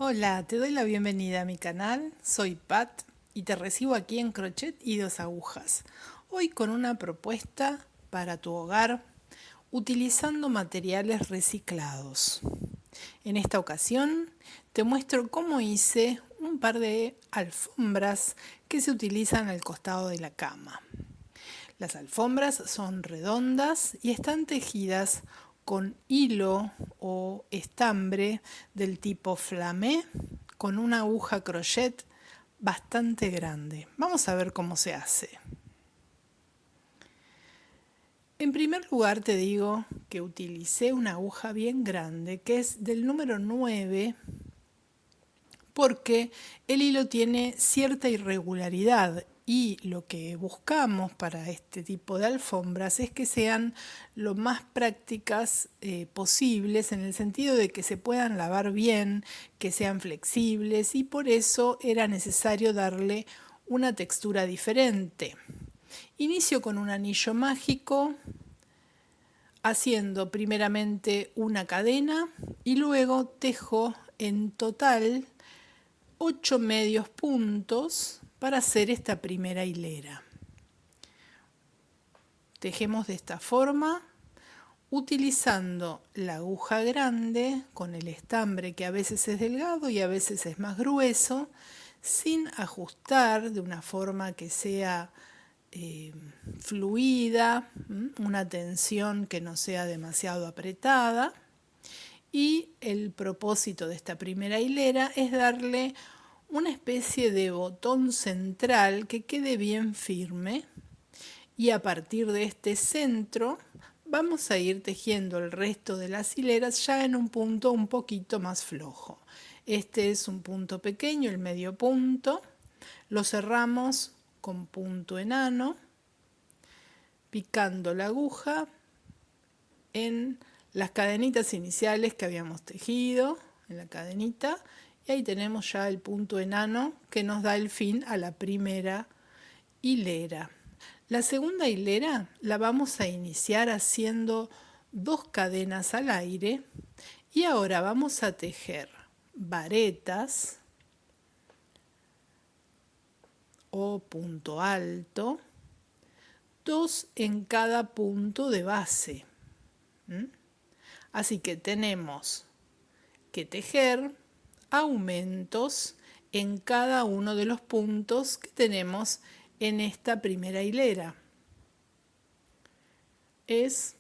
Hola, te doy la bienvenida a mi canal, soy Pat y te recibo aquí en Crochet y Dos Agujas. Hoy con una propuesta para tu hogar utilizando materiales reciclados. En esta ocasión te muestro cómo hice un par de alfombras que se utilizan al costado de la cama. Las alfombras son redondas y están tejidas con hilo o estambre del tipo flamé con una aguja crochet bastante grande. Vamos a ver cómo se hace. En primer lugar te digo que utilicé una aguja bien grande que es del número 9 porque el hilo tiene cierta irregularidad y lo que buscamos para este tipo de alfombras es que sean lo más prácticas posibles, en el sentido de que se puedan lavar bien, que sean flexibles, y por eso era necesario darle una textura diferente. Inicio con un anillo mágico, haciendo primeramente una cadena y luego tejo en total 8 medios puntos para hacer esta primera hilera. Tejemos de esta forma, utilizando la aguja grande con el estambre, que a veces es delgado y a veces es más grueso, sin ajustar, de una forma que sea fluida, una tensión que no sea demasiado apretada. Y el propósito de esta primera hilera es darle una especie de botón central que quede bien firme, y a partir de este centro vamos a ir tejiendo el resto de las hileras ya en un punto un poquito más flojo. Este es un punto pequeño, el medio punto. Lo cerramos con punto enano, picando la aguja en las cadenitas iniciales que habíamos tejido, en la cadenita, y ahí tenemos ya el punto enano que nos da el fin a la primera hilera. La segunda hilera la vamos a iniciar haciendo 2 cadenas al aire y ahora vamos a tejer varetas o punto alto, 2 en cada punto de base. Así que tenemos que tejer aumentos en cada uno de los puntos que tenemos en esta primera hilera. Es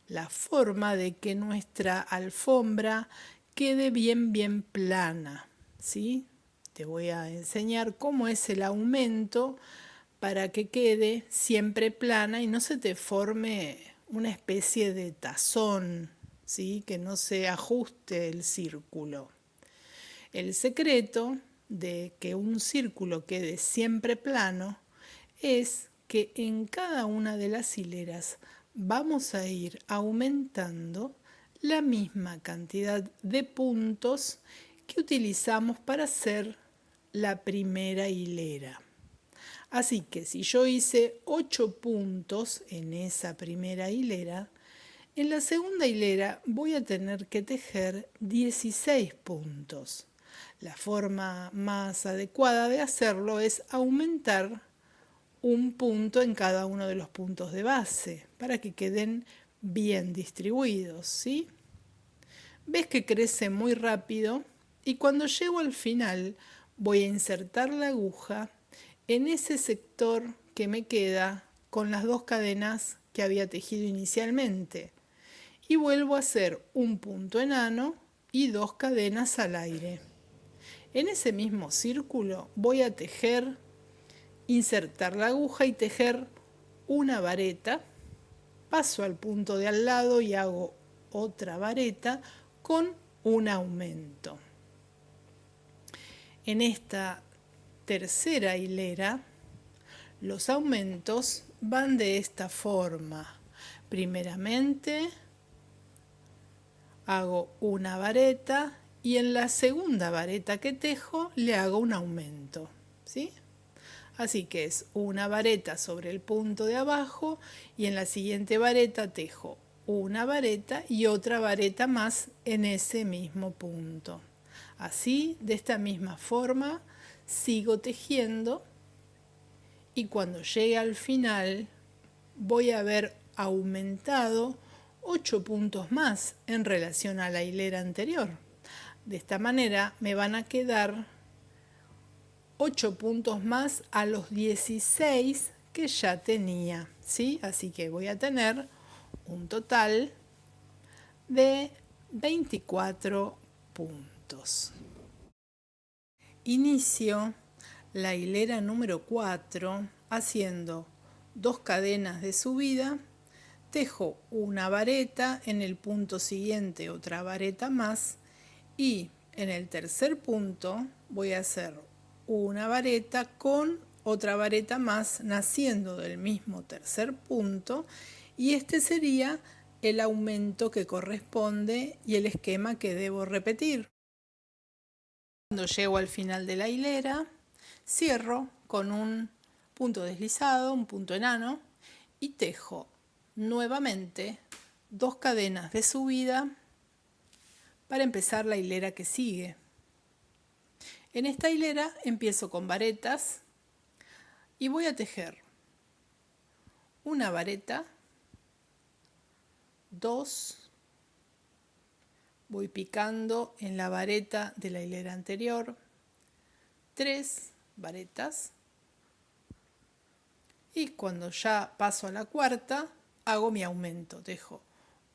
la forma de que nuestra alfombra quede bien plana, ¿sí? Te voy a enseñar cómo es el aumento para que quede siempre plana y no se te forme una especie de tazón, ¿sí? Que no se ajuste el círculo. El secreto de que un círculo quede siempre plano es que en cada una de las hileras vamos a ir aumentando la misma cantidad de puntos que utilizamos para hacer la primera hilera. Así que si yo hice 8 puntos en esa primera hilera, en la segunda hilera voy a tener que tejer 16 puntos. La forma más adecuada de hacerlo es aumentar un punto en cada uno de los puntos de base para que queden bien distribuidos, ¿sí? Ves que crece muy rápido y cuando llego al final voy a insertar la aguja en ese sector que me queda con las 2 cadenas que había tejido inicialmente y vuelvo a hacer un punto enano y 2 cadenas al aire. En ese mismo círculo voy a tejer, insertar la aguja y tejer una vareta, paso al punto de al lado y hago otra vareta con un aumento. En esta tercera hilera los aumentos van de esta forma. Primeramente hago una vareta y en la segunda vareta que tejo le hago un aumento, ¿sí? Así que es una vareta sobre el punto de abajo y en la siguiente vareta tejo una vareta y otra vareta más en ese mismo punto. Así, de esta misma forma, sigo tejiendo y cuando llegue al final voy a haber aumentado 8 puntos más en relación a la hilera anterior. De esta manera me van a quedar 8 puntos más a los 16 que ya tenía, ¿sí? Así que voy a tener un total de 24 puntos. Inicio la hilera número 4 haciendo 2 cadenas de subida, tejo una vareta, en el punto siguiente otra vareta más y en el tercer punto voy a hacer una vareta con otra vareta más naciendo del mismo tercer punto y este sería el aumento que corresponde y el esquema que debo repetir. Cuando llego al final de la hilera, cierro con un punto deslizado, un punto enano y tejo nuevamente 2 cadenas de subida para empezar la hilera que sigue. En esta hilera empiezo con varetas y voy a tejer una vareta, 2, voy picando en la vareta de la hilera anterior, 3 varetas y cuando ya paso a la cuarta hago mi aumento, tejo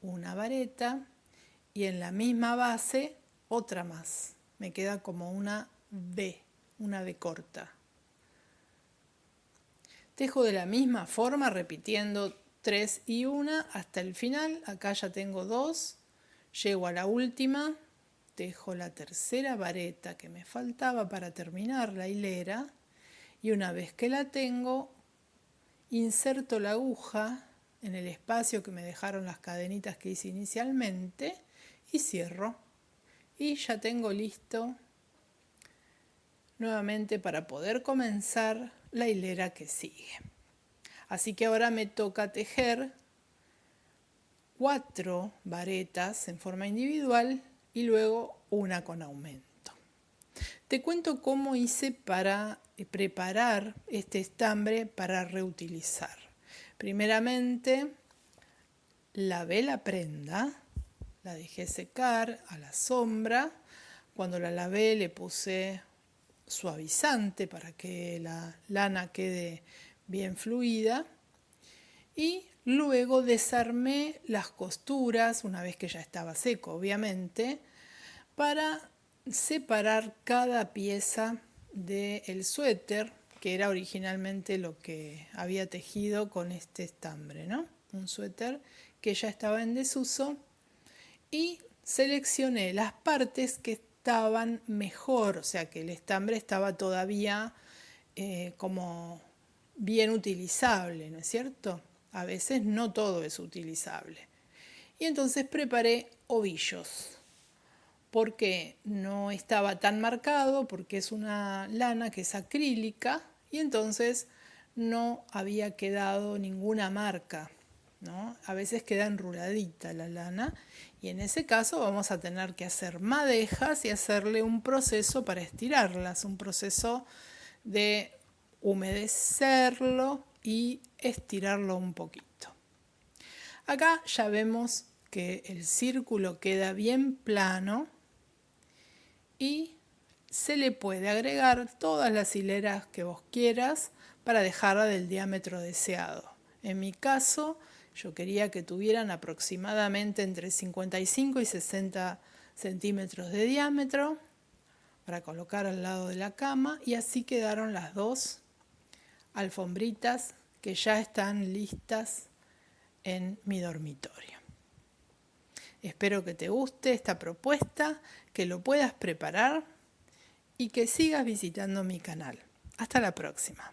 una vareta y en la misma base otra más, me queda como una V corta. Tejo de la misma forma repitiendo 3 y 1 hasta el final, acá ya tengo 2, llego a la última, tejo la tercera vareta que me faltaba para terminar la hilera y una vez que la tengo, inserto la aguja en el espacio que me dejaron las cadenitas que hice inicialmente y cierro. Y ya tengo listo nuevamente para poder comenzar la hilera que sigue. Así que ahora me toca tejer 4 varetas en forma individual y luego una con aumento. Te cuento cómo hice para preparar este estambre para reutilizar. Primeramente, lavé la prenda, la dejé secar a la sombra. Cuando la lavé le puse suavizante para que la lana quede bien fluida y luego desarmé las costuras una vez que ya estaba seco, obviamente, para separar cada pieza del suéter, que era originalmente lo que había tejido con este estambre, ¿no? Un suéter que ya estaba en desuso y seleccioné las partes que estaban mejor, o sea que el estambre estaba todavía como bien utilizable, ¿no es cierto? A veces no todo es utilizable. Y entonces preparé ovillos, porque no estaba tan marcado, porque es una lana que es acrílica y entonces no había quedado ninguna marca, ¿no? A veces queda enruladita la lana y en ese caso vamos a tener que hacer madejas y hacerle un proceso para estirarlas, un proceso de humedecerlo y estirarlo un poquito. Acá ya vemos que el círculo queda bien plano y se le puede agregar todas las hileras que vos quieras para dejarla del diámetro deseado. En mi caso, yo quería que tuvieran aproximadamente entre 55 y 60 centímetros de diámetro para colocar al lado de la cama y así quedaron las 2 alfombritas que ya están listas en mi dormitorio. Espero que te guste esta propuesta, que lo puedas preparar y que sigas visitando mi canal. Hasta la próxima.